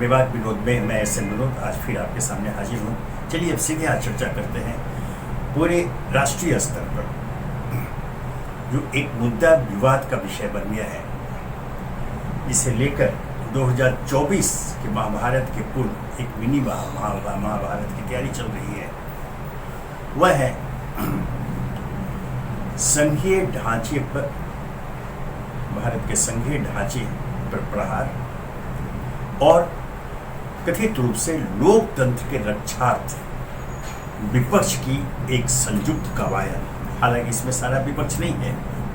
विवाद विनोद में मैं ऐसे विनोद आज फिर आपके सामने हाजिर हूँ। चलिए अब सीधे आज चर्चा करते हैं पूरे राष्ट्रीय स्तर पर जो एक मुद्दा विवाद का विषय बन गया है, इसे लेकर 2024 के महाभारत के पूर्व एक मिनी महाभारत की तैयारी चल रही है। वह है संघीय ढांचे पर, भारत के संघीय ढांचे पर प्रहार और कथित रूप से लोकतंत्र के रक्षार्थ विपक्ष की एक संयुक्त कवायद। हालांकि इसमें सारा विपक्ष नहीं है,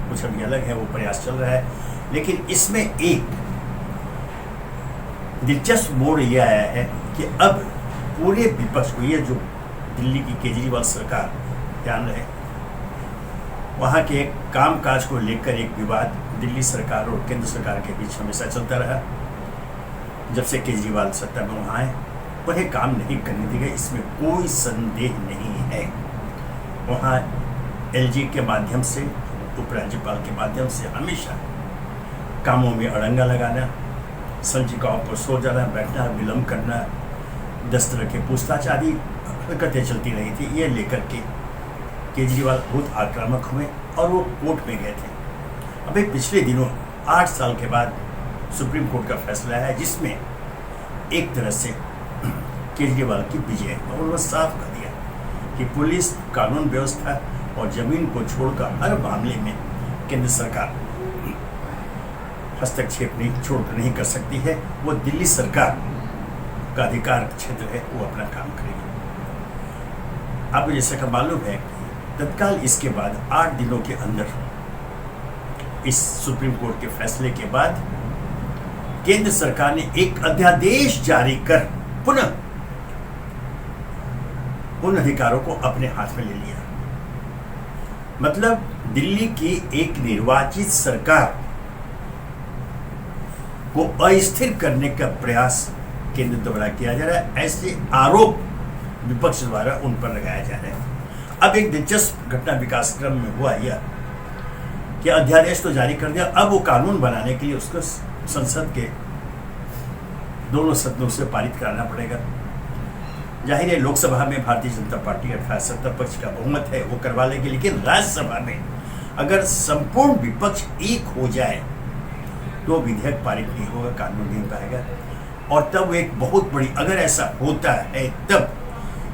कुछ अभी अलग है, वो प्रयास चल रहा है। लेकिन इसमें एक दिलचस्प मोड़ यह आया है कि अब पूरे विपक्ष को, ये जो दिल्ली की केजरीवाल सरकार, ध्यान रहे, वहाँ के कामकाज को लेकर एक विवाद दिल्ली सरकार और केंद्र सरकार के बीच हमेशा चलता रहा। जब से केजरीवाल सत्ता में वहाँ आए, उन्हें काम नहीं करने दी गई, इसमें कोई संदेह नहीं है। वहाँ एलजी के माध्यम से, उपराज्यपाल के माध्यम से हमेशा कामों में अड़ंगा लगाना, संचिकाओं पर सो जाना, बैठना, विलम्ब करना, 10 तरह के पूछताछ आदि हरकतें चलती रही थी। ये लेकर के केजरीवाल बहुत आक्रामक हुए और वो कोर्ट में गए थे। अभी पिछले दिनों 8 साल के बाद सुप्रीम कोर्ट का फैसला है, जिसमें एक तरह से केजरीवाल की विजय, और उन्होंने साफ कर दिया कि पुलिस, कानून व्यवस्था और जमीन को छोड़कर हर मामले में केंद्र सरकार हस्तक्षेप नहीं कर सकती है। वो दिल्ली सरकार का अधिकार क्षेत्र है, वो अपना काम करेगी। आपको जैसा का मालूम है, तत्काल इसके बाद 8 दिनों के अंदर इस सुप्रीम कोर्ट के फैसले के बाद केंद्र सरकार ने एक अध्यादेश जारी कर पुनः उन अधिकारों को अपने हाथ में ले लिया। मतलब दिल्ली की एक निर्वाचित सरकार को अस्थिर करने का प्रयास केंद्र द्वारा किया जा रहा है, ऐसे आरोप विपक्ष द्वारा उन पर लगाया जा रहा है। अब एक दिलचस्प घटना विकास क्रम में हुआ यह कि अध्यादेश तो जारी कर दिया, अब वो कानून बनाने के लिए उसको संसद के दोनों सदनों से पारित कराना पड़ेगा। जाहिर है लोकसभा में भारतीय जनता पार्टी अर्थात सत्ता पक्ष का बहुमत है, वो करवा लेंगे, लेकिन राज्यसभा में अगर संपूर्ण विपक्ष एक हो जाए तो विधेयक पारित नहीं होगा, कानून नहीं पाएगा। और तब एक बहुत बड़ी, अगर ऐसा होता है तब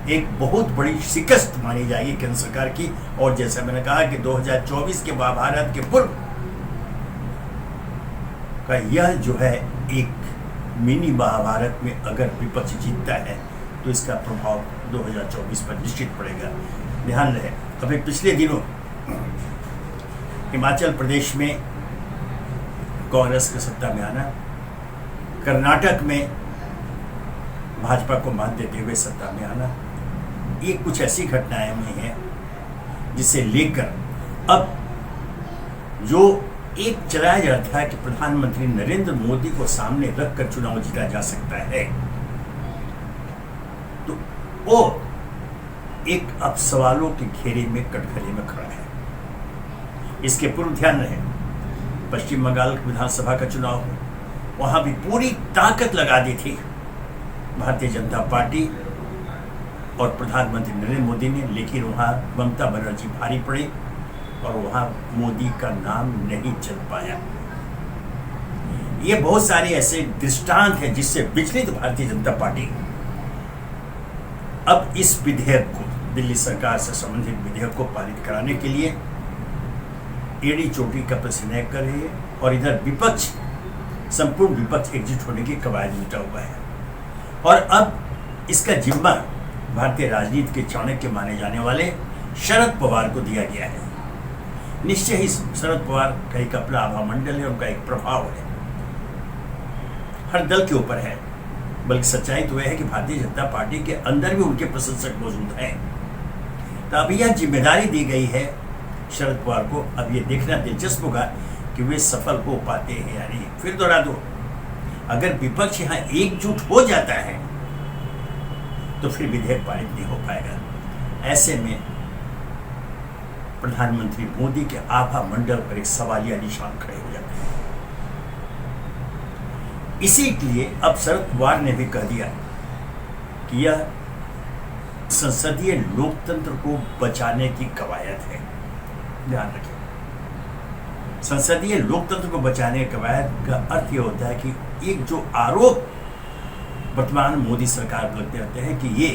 एक बहुत बड़ी शिकस्त मानी जाएगी केंद्र सरकार की। और जैसा मैंने कहा कि 2024 के महाभारत के पूर्व का यह जो है एक मिनी महाभारत में अगर विपक्ष जीतता है तो इसका प्रभाव 2024 पर निश्चित पड़ेगा। ध्यान रहे, अभी पिछले दिनों हिमाचल प्रदेश में कांग्रेस के सत्ता में आना, कर्नाटक में भाजपा को मात देते हुए सत्ता में आना, ये कुछ ऐसी घटनाएं हुई हैं जिसे लेकर अब जो एक चलाया जाता है कि प्रधानमंत्री नरेंद्र मोदी को सामने रखकर चुनाव जीता जा सकता है, तो वो एक अब सवालों के घेरे में, कटघरे में खड़ा है। इसके पूर्व ध्यान रहे, पश्चिम बंगाल विधानसभा का चुनाव हो, वहां भी पूरी ताकत लगा दी थी भारतीय जनता पार्टी और प्रधानमंत्री नरेंद्र मोदी ने, लेकिन वहां ममता बनर्जी भारी पड़ी और वहां मोदी का नाम नहीं चल पाया। ये बहुत सारे ऐसे दृष्टांत हैं जिससे विचलित भारतीय जनता पार्टी अब इस विधेयक को, दिल्ली सरकार से संबंधित विधेयक को पारित कराने के लिए एड़ी चोटी का प्रश्न कर रही है। और इधर विपक्ष, संपूर्ण विपक्ष एकजुट होने की कवायद जुटा हुआ है। और अब इसका जिम्मा भारतीय राजनीति के चाणक्य माने जाने वाले शरद पवार को दिया गया है। निश्चय ही शरद पवार का एक अपना आभा मंडल है, उनका एक प्रभाव है, हर दल के ऊपर है। बल्कि सच्चाई तो यह है कि भारतीय जनता पार्टी के अंदर भी उनके प्रशंसक मौजूद हैं। तो अब यह जिम्मेदारी दी गई है शरद पवार को। अब ये देखना दिलचस्प होगा कि वे सफल हो पाते हैं या नहीं। फिर दोहरा दो, अगर विपक्ष यहाँ एकजुट हो जाता है तो फिर विधेयक पारित नहीं हो पाएगा। ऐसे में प्रधानमंत्री मोदी के आभा मंडल पर एक सवालिया निशान खड़े हो जाते हैं। इसीलिए अब शरद पवार ने भी कह दिया कि यह संसदीय लोकतंत्र को बचाने की कवायद है। ध्यान रखें, संसदीय लोकतंत्र को बचाने की कवायद का अर्थ यह होता है कि एक जो आरोप वर्तमान मोदी सरकार पर लगते रहते हैं कि ये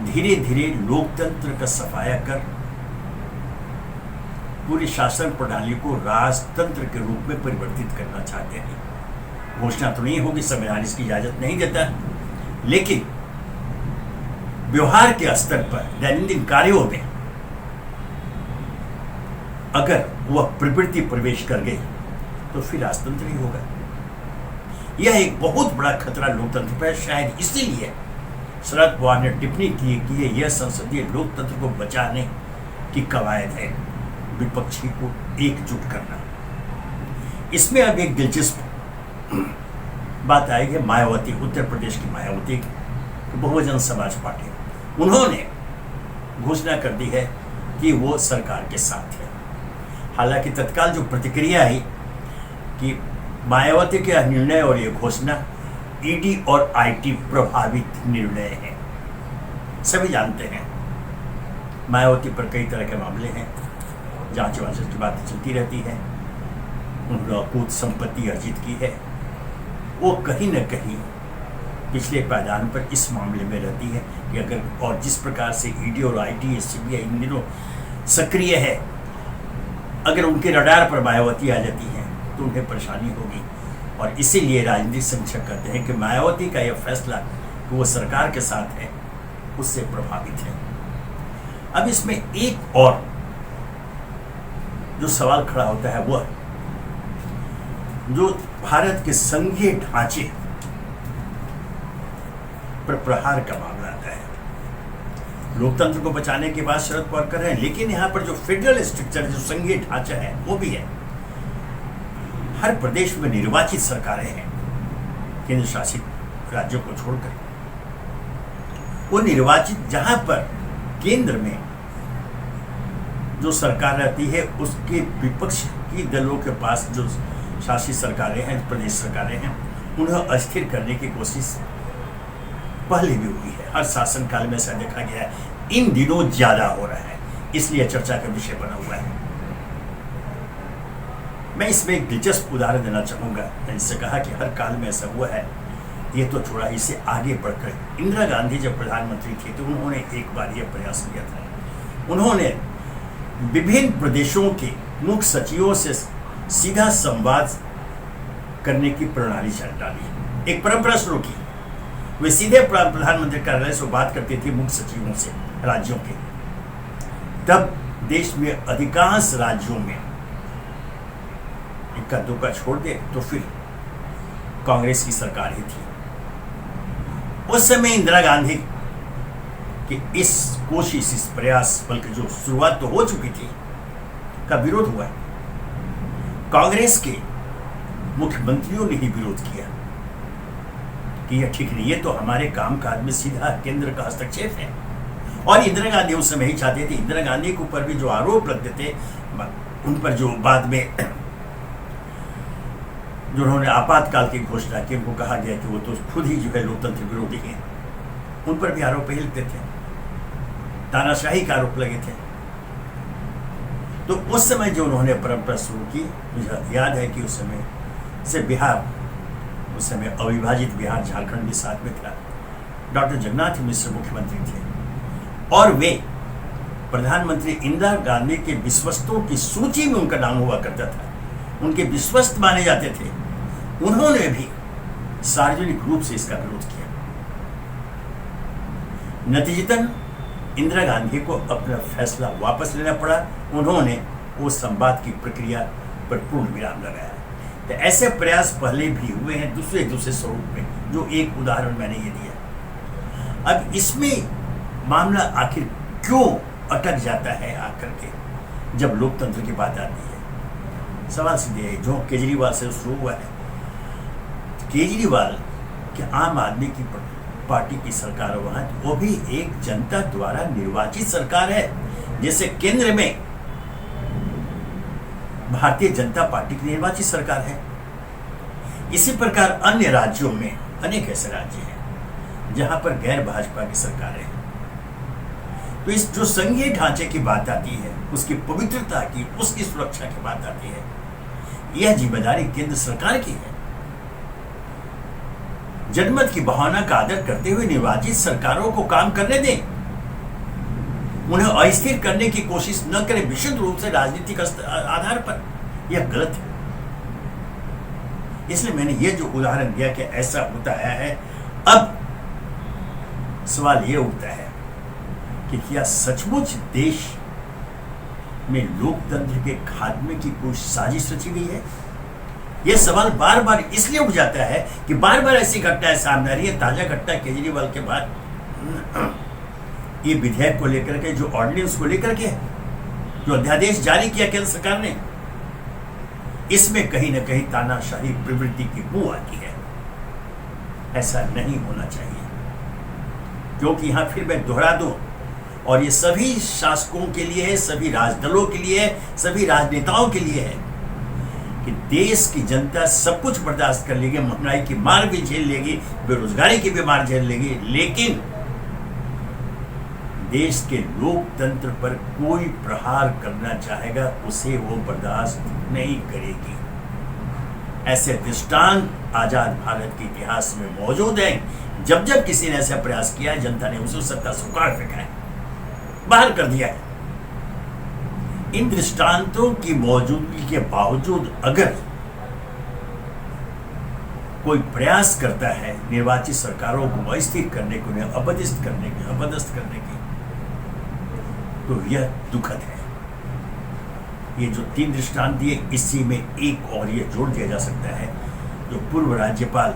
धीरे धीरे लोकतंत्र का सफाया कर पूरी शासन प्रणाली को राजतंत्र के रूप में परिवर्तित करना चाहते हैं। घोषणा तो नहीं होगी, संविधान इसकी इजाजत नहीं देता, लेकिन व्यवहार के स्तर पर दैनंदिन कार्यों में अगर वह प्रवृत्ति प्रवेश कर गई तो फिर राजतंत्र ही होगा। यह एक बहुत बड़ा खतरा लोकतंत्र पर है। शायद इसीलिए शरद पवार ने टिप्पणी की कि यह संसदीय लोकतंत्र को बचाने की कवायद है, विपक्षी को एकजुट करना। इसमें अब एक दिलचस्प बात आई है मायावती, उत्तर प्रदेश की मायावती, बहुजन समाज पार्टी, उन्होंने घोषणा कर दी है कि वो सरकार के साथ है। हालांकि तत्काल जो प्रतिक्रिया आई कि मायावती का निर्णय और ये घोषणा ईडी और आईटी प्रभावित निर्णय है। सभी जानते हैं मायावती पर कई तरह के मामले हैं, जांच वांच की बातें चलती रहती है, उन्होंने अकूत संपत्ति अर्जित की है, वो कहीं न कहीं पिछले पायदान पर इस मामले में रहती है कि अगर और जिस प्रकार से ईडी और आईटी सीबीआई इन दिनों सक्रिय है, अगर उनके रडार पर मायावती आ जाती है तो उन्हें परेशानी होगी। और इसीलिए राजनीतिक समीक्षक कहते हैं कि मायावती का यह फैसला कि वो सरकार के साथ है उससे प्रभावित है। अब इसमें एक और जो सवाल खड़ा होता है वह जो भारत के संघीय ढांचे पर प्रहार का मामला आता है। लोकतंत्र को बचाने के बाद शरद पवार कर रहे हैं, लेकिन यहाँ पर जो फेडरल स्ट्रक्चर, जो संघीय ढांचा है वो भी है। हर प्रदेश में निर्वाचित सरकारें हैं, केंद्र शासित राज्यों को छोड़कर। वो निर्वाचित, जहां पर केंद्र में जो सरकार रहती है उसके विपक्ष की दलों के पास जो शासित सरकारें हैं, प्रदेश सरकारें हैं, उन्हें अस्थिर करने की कोशिश पहले भी हुई है। हर शासनकाल में ऐसा देखा गया है। इन दिनों ज्यादा हो रहा है, इसलिए चर्चा का विषय बना हुआ है। मैं इसमें एक दिलचस्प उदाहरण देना चाहूंगा। मैंने इससे कहा कि हर काल में ऐसा हुआ है, ये तो छोड़ा, इसे आगे बढ़कर इंदिरा गांधी जब प्रधानमंत्री थी तो उन्होंने एक बार यह प्रयास किया था। उन्होंने विभिन्न प्रदेशों के मुख्य सचिवों से सीधा संवाद करने की प्रणाली चल डाली, एक परंपरा शुरू की। वे सीधे प्रधानमंत्री कार्यालय से बात करते थे मुख्य सचिवों से राज्यों के। तब देश में अधिकांश राज्यों में, इक्का दुक्का छोड़ दे तो फिर कांग्रेस की सरकार ही थी। उस समय इंदिरा गांधी की इस कोशिश, इस प्रयास, बल्कि जो शुरुआत तो हो चुकी थी, का विरोध हुआ। कांग्रेस के मुख्यमंत्रियों ने ही विरोध किया कि यह ठीक नहीं, ये तो हमारे कामकाज में सीधा केंद्र का हस्तक्षेप है। और इंदिरा गांधी उस समय ही चाहते थे। इंदिरा गांधी के ऊपर भी जो आरोप लगते थे, उन पर जो बाद में जो उन्होंने आपातकाल की घोषणा की, उनको कहा गया कि वो तो खुद ही जो है लोकतंत्र विरोधी हैं, उन पर भी आरोप ही लगते थे, तानाशाही का आरोप लगे थे। तो उस समय जो उन्होंने परंपरा शुरू की, मुझे याद है कि उस समय से बिहार, उस समय अविभाजित बिहार, झारखंड भी साथ में था। डॉक्टर जगन्नाथ मिश्र मुख्यमंत्री थे और वे प्रधानमंत्री इंदिरा गांधी के विश्वस्तों की सूची में उनका नाम हुआ करता था, उनके विश्वस्त माने जाते थे। उन्होंने भी सार्वजनिक रूप से इसका विरोध किया। नतीजतन इंदिरा गांधी को अपना फैसला वापस लेना पड़ा। उन्होंने वो संवाद की प्रक्रिया पर पूर्ण विराम लगाया। तो ऐसे प्रयास पहले भी हुए हैं दूसरे स्वरूप में, जो एक उदाहरण मैंने ये दिया। अब इसमें मामला आखिर क्यों अटक जाता है आकर के जब लोकतंत्र की बात आती है? सवाल सीधे है, जो केजरीवाल से शुरू हुआ है। केजरीवाल के आम आदमी की पार्टी की सरकार वहां, वो भी एक जनता द्वारा निर्वाचित सरकार है। जैसे केंद्र में भारतीय जनता पार्टी की निर्वाचित सरकार है। इसी प्रकार अन्य राज्यों में अनेक ऐसे राज्य हैं जहां पर गैर भाजपा की सरकारें हैं। तो इस जो संघीय ढांचे की बात आती है, उसकी पवित्रता की, उसकी सुरक्षा की बात आती है, यह जिम्मेदारी केंद्र सरकार की है। जनमत की भावना का आदर करते हुए निर्वाचित सरकारों को काम करने दें, उन्हें अस्थिर करने की कोशिश न करें विशुद्ध रूप से राजनीतिक आधार पर। यह गलत है। इसलिए मैंने यह जो उदाहरण दिया कि ऐसा होता है। अब सवाल यह उठता है कि क्या सचमुच देश में लोकतंत्र के खात्मे की कोई साजिश रची गई है? यह सवाल बार बार इसलिए उठ जाता है कि बार बार ऐसी घटनाएं सामने आ रही है। ताजा घटना केजरीवाल के बाद ये विधेयक को लेकर के, जो ऑर्डिनेंस को लेकर के, जो अध्यादेश जारी किया केंद्र सरकार ने, इसमें कहीं ना कहीं तानाशाही प्रवृत्ति की बू आती है। ऐसा नहीं होना चाहिए, क्योंकि यहां फिर मैं दोहरा दूं, और ये सभी शासकों के लिए है, सभी राजदलों के लिए है, सभी राजनेताओं के लिए है कि देश की जनता सब कुछ बर्दाश्त कर लेगी, महंगाई की मार भी झेल लेगी, बेरोजगारी की भी मार झेल लेगी, लेकिन देश के लोकतंत्र पर कोई प्रहार करना चाहेगा उसे वो बर्दाश्त नहीं करेगी। ऐसे दृष्टांत आजाद भारत के इतिहास में मौजूद हैं। जब जब किसी ने ऐसा प्रयास किया है, जनता ने उसे सबका सुकार फेंका है, बाहर कर दिया है। इन दृष्टांतों की मौजूदगी के बावजूद अगर कोई प्रयास करता है निर्वाचित सरकारों को अस्थिर करने को, उन्हें अपदस्थ करने की, तो यह दुखद है। ये जो 3 दृष्टांत दिए, इसी में एक और ये जोड़ दिया जा सकता है। जो पूर्व राज्यपाल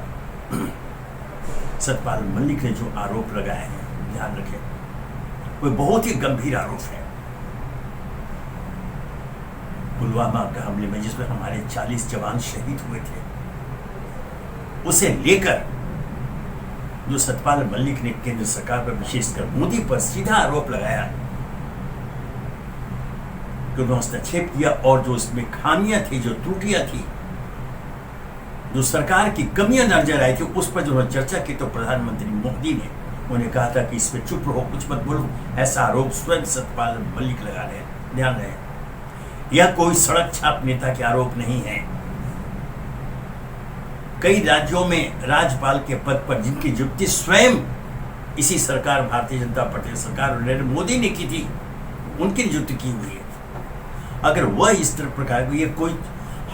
सत्यपाल मलिक ने जो आरोप लगाए हैं, ध्यान रखें, वो बहुत ही गंभीर आरोप है। पुलवामा के हमले में जिसमें हमारे 40 जवान शहीद हुए थे, उसे लेकर जो सत्यपाल मलिक ने केंद्र सरकार पर, विशेषकर मोदी पर सीधा आरोप लगाया कि उन्होंने हस्तक्षेप किया, और जो इसमें खामियां थी, जो त्रुटियां थी, जो सरकार की कमियां नजर आई थी, उस पर जो चर्चा की, तो प्रधानमंत्री मोदी ने उन्हें कहा था कि इस पर चुप रहो, कुछ मत बोलो। ऐसा आरोप स्वयं सत्यपाल मलिक लगा रहे हैं। ध्यान रहे, यह कोई सड़क छाप नेता के आरोप नहीं है। कई राज्यों में राज्यपाल के पद पर जिनकी नियुक्ति स्वयं इसी सरकार, भारतीय जनता पार्टी सरकार नरेंद्र मोदी ने की थी, उनकी नियुक्ति की हुई है। अगर वह इस तरह प्रकार की, ये कोई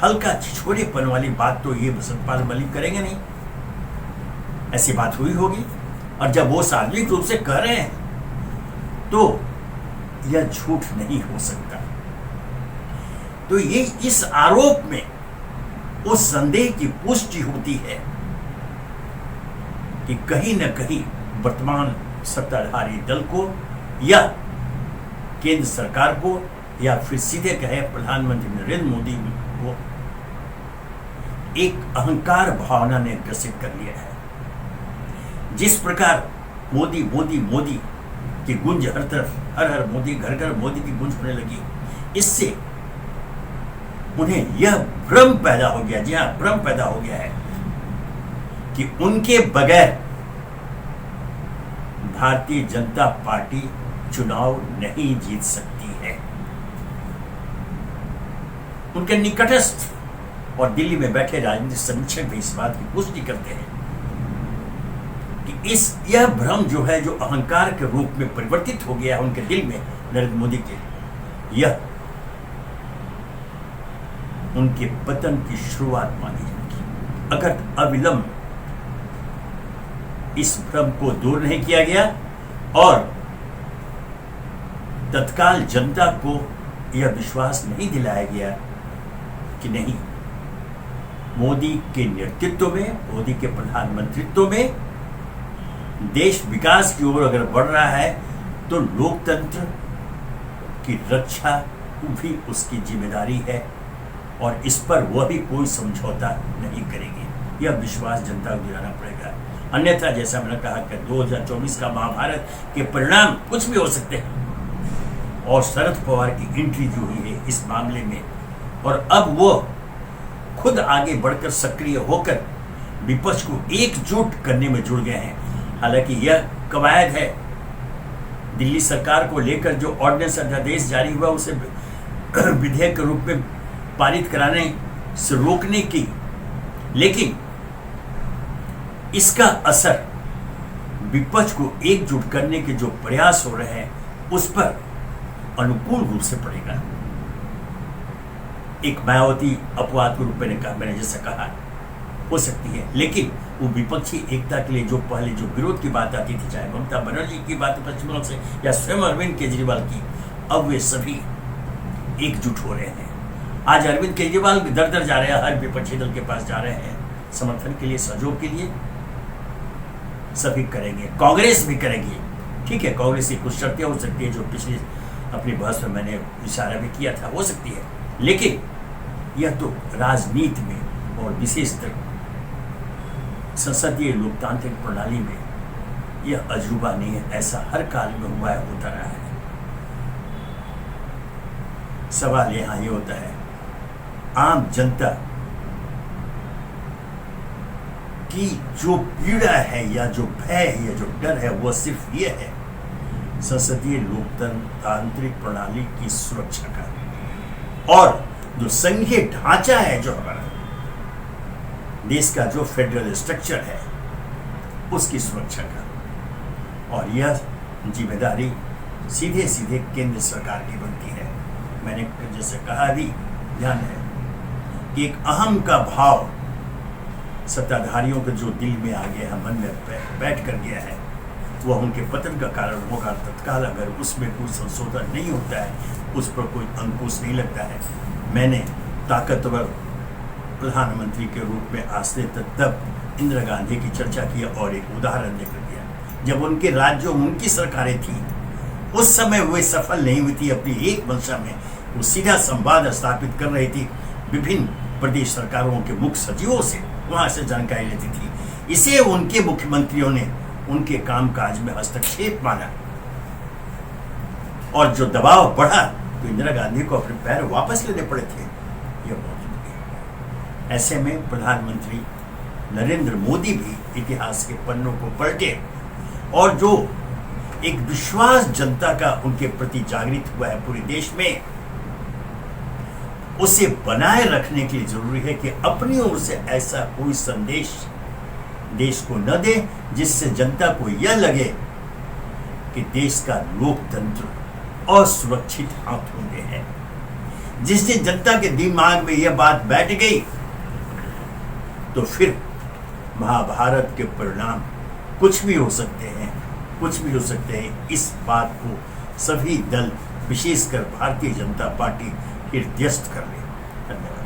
हल्का छिछोरेपन वाली बात तो ये सत्यपाल मलिक करेंगे नहीं। ऐसी बात हुई होगी, और जब वो सार्वजनिक रूप से कह रहे हैं तो यह झूठ नहीं हो सकता। तो ये इस आरोप में उस संदेह की पुष्टि होती है कि कहीं न कहीं वर्तमान सत्ताधारी दल को, या केंद्र सरकार को, या फिर सीधे कहे प्रधानमंत्री नरेंद्र मोदी को एक अहंकार भावना ने ग्रसित कर लिया है। जिस प्रकार मोदी मोदी मोदी की गूंज हर तरफ, हर हर मोदी, घर घर मोदी की गूंज होने लगी, इससे उन्हें यह भ्रम पैदा हो गया, जी हाँ, भ्रम पैदा हो गया है कि उनके बगैर भारतीय जनता पार्टी चुनाव नहीं जीत सकती है। उनके निकटस्थ और दिल्ली में बैठे राजनीतिक समीक्षक भी इस बात की पुष्टि करते हैं कि यह भ्रम जो है, जो अहंकार के रूप में परिवर्तित हो गया है उनके दिल में नरेंद्र मोदी के, यह उनके पतन की शुरुआत मानी जाएगी। अगर अविलंब इस भ्रम को दूर नहीं किया गया और तत्काल जनता को यह विश्वास नहीं दिलाया गया कि नहीं, मोदी के नेतृत्व में, मोदी के प्रधानमंत्रित्व में देश विकास की ओर अगर बढ़ रहा है, तो लोकतंत्र की रक्षा भी उसकी जिम्मेदारी है, और इस पर वह भी कोई समझौता नहीं करेगी। यह विश्वास जनता को दिलाना पड़ेगा। अन्यथा जैसा मैंने कहा कि 2024 का महाभारत के परिणाम कुछ भी हो सकते हैं, और शरद पवार की एंट्री जो हुई है इस मामले में, और अब वो खुद आगे बढ़कर सक्रिय होकर विपक्ष को एकजुट करने में जुड़ गए हैं। हालांकि यह कवायद है दिल्ली सरकार को लेकर जो ऑर्डिनेंस अध्यादेश जारी हुआ उसे विधेयक के रूप में पारित कराने से रोकने की, लेकिन इसका असर विपक्ष को एकजुट करने के जो प्रयास हो रहे हैं उस पर अनुकूल रूप से पड़ेगा। एक मायावती अपवाद के रूप में मैंने जैसा कहा हो सकती है, लेकिन वो विपक्षी एकता के लिए जो पहले जो विरोध की बात आती थी, चाहे ममता बनर्जी की बात पश्चिम बंगाल से या स्वयं अरविंद केजरीवाल की, अब वे सभी एकजुट हो रहे हैं। आज अरविंद केजरीवाल दर दर जा रहे हैं, हर विपक्षी दल के पास जा रहे हैं समर्थन के लिए, सहयोग के लिए। सभी करेंगे, कांग्रेस भी करेगी। ठीक है, कांग्रेस की कुछ शर्तें हो सकती है जो पिछले अपनी बहस में मैंने इशारा भी किया था, हो सकती है, लेकिन यह तो राजनीति में और विशेषतर संसदीय लोकतांत्रिक प्रणाली में यह अजूबा नहीं है। ऐसा हर काल में हुआ है, होता रहा है। सवाल यहां ये होता है, आम जनता की जो पीड़ा है या जो भय है या जो डर है वह सिर्फ ये है संसदीय लोकतांत्रिक प्रणाली की सुरक्षा का, और जो संघीय ढांचा है जो हमारा देश का जो फेडरल स्ट्रक्चर है उसकी सुरक्षा का। और यह जिम्मेदारी सीधे सीधे केंद्र सरकार की बनती है। मैंने जैसे कहा भी, ध्यान है कि एक अहम का भाव सत्ताधारियों के जो दिल में आ गया है, मन में बैठ कर गया है, वह उनके पतन का कारण होगा। तत्काल अगर उसमें कोई संशोधन नहीं होता है, उस पर कोई अंकुश नहीं लगता है। मैंने ताकतवर प्रधानमंत्री के रूप में आज से तब इंदिरा गांधी की चर्चा की और एक उदाहरण देकर दिया। जब उनके राज्यों में उनकी सरकारें थी, उस समय वे सफल नहीं हुई थी अपनी एक मंशा में। वो सीधा संवाद स्थापित कर रही थी विभिन्न प्रदेश सरकारों के मुख्य सचिवों से, वहां से जानकारी लेती थी। इसे उनके मुख्यमंत्रियों ने उनके कामकाज में हस्तक्षेप माना और जो दबाव बढ़ा तो इंदिरा गांधी को अपने पैर वापस लेने पड़े थे। यह मौजूद है। ऐसे में प्रधानमंत्री नरेंद्र मोदी भी इतिहास के पन्नों को पलटे और जो एक विश्वास जनता का उनके प्रति जागृत हुआ है पूरे देश में, उसे बनाए रखने के लिए जरूरी है कि अपनी ओर से ऐसा कोई संदेश देश को न दे जिससे जनता को यह लगे कि देश का लोकतंत्र असुरक्षित हाथों में है। जिस दिन जनता के दिमाग में यह बात बैठ गई तो फिर महाभारत के परिणाम कुछ भी हो सकते हैं, कुछ भी हो सकते हैं। इस बात को सभी दल, विशेषकर भारतीय जनता पार्टी हृदयस्थ कर ले। धन्यवाद।